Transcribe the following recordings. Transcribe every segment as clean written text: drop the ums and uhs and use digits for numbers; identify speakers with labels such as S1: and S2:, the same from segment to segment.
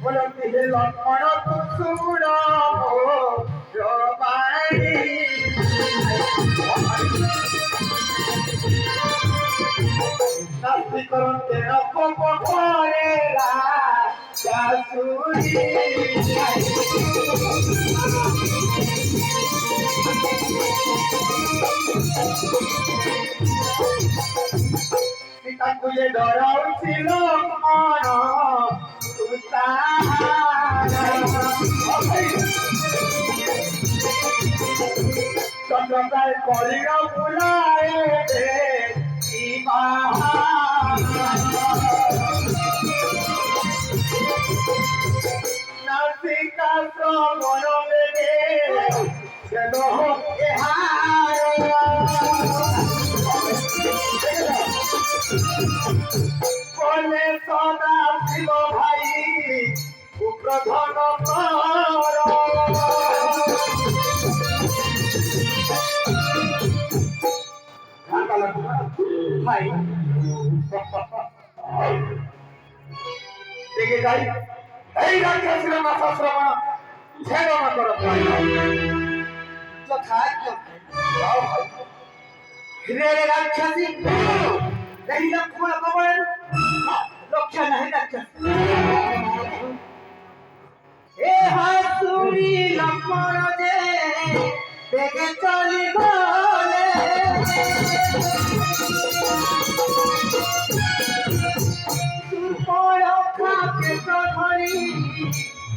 S1: बोलते हे लक्ष्मण तू सुन रमाई नास्ति करून ते नको पखोरेला जासुरी सीता तुझे डरावছিল लक्ष्मण चंद्रकाय कलिग बुलाए नासिका श्रवण बेगे चलो बोले सदा शिव भाई उग्रधन भाई দেখে যাই এই রাক্ষসীর মাথা শ্রবণ ছেড়ন কর হিরে রাক্ষসী দেখি লক্ষ্মণ কবর লক্ষ্য नहीं রাক্ষস এ হাসুরি লক্ষ্মণ যে দেখে চলি গলে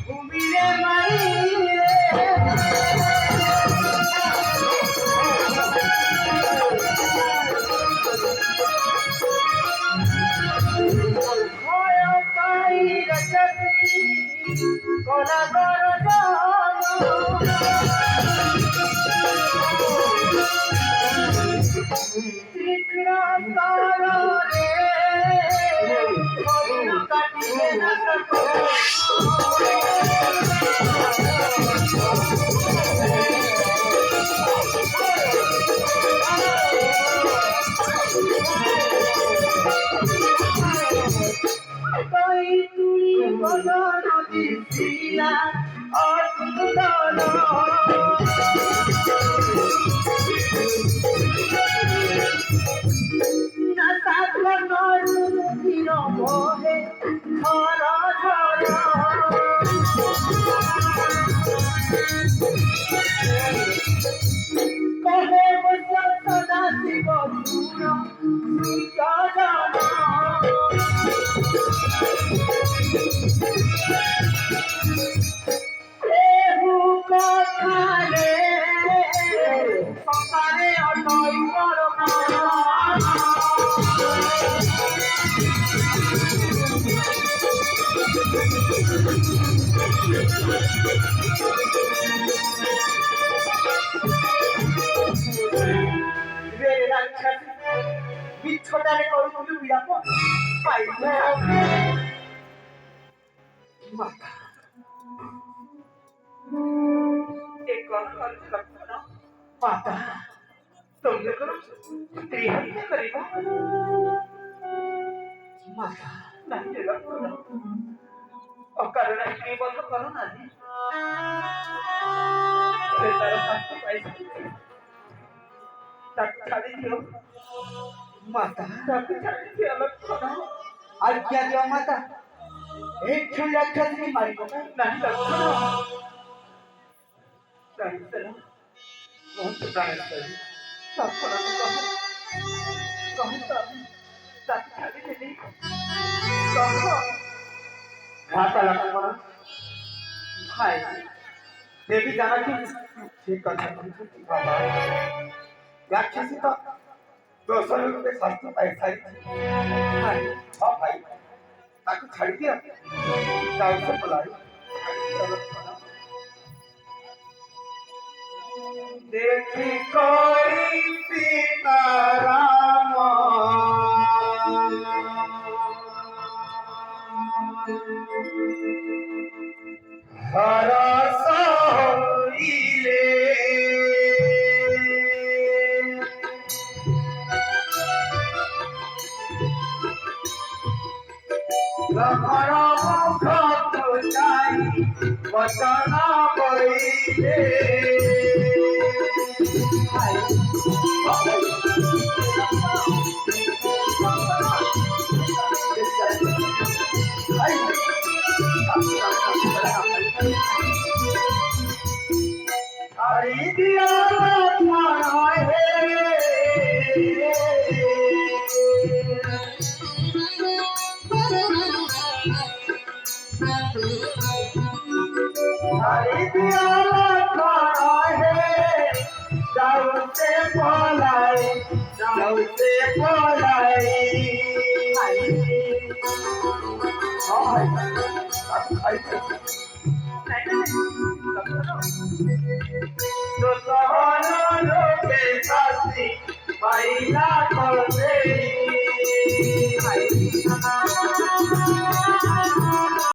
S1: ঘুমিয়ে মারিলে কোলা গর তীক্ষ্ণ তররে কাটিয়ে না তুই নদী শিলা অসুন্দর না সাধন রুধির মোহে ঝর ঝর কহে সদা শিব বিচ্ছটারে করুন বিরাপ পাইল মাতা এক মাতা তুমি করো স্ত্রী হত্যা করিব মাতা নাহি লক্ষণ অকারণে স্ত্রী বন্ধ করো না তার শাস্তি পাইছি তাকে ছাড়ি দিও माता आज्ञा दिया माता एक क्षण राक्षस नहीं मारी को नहीं लक्षण बहुत प्राण सही सब को कहूं तब छाड़ी दे दी कहो घाटा लगा भाई देवी जाना कि ठीक कर बाबा राक्षसी तो दोसर लोके शास्त्र पाई सारी भाई हां भाई ताको छाड़ी दिया ताऊ से बुलाई देखी कोई सीताराम हरस होइले लखन मुख तुझाई वचन बोइले हरि दिया हरि दिया जाऊ से बोलाई तो सहन लोके साथी महिला को दे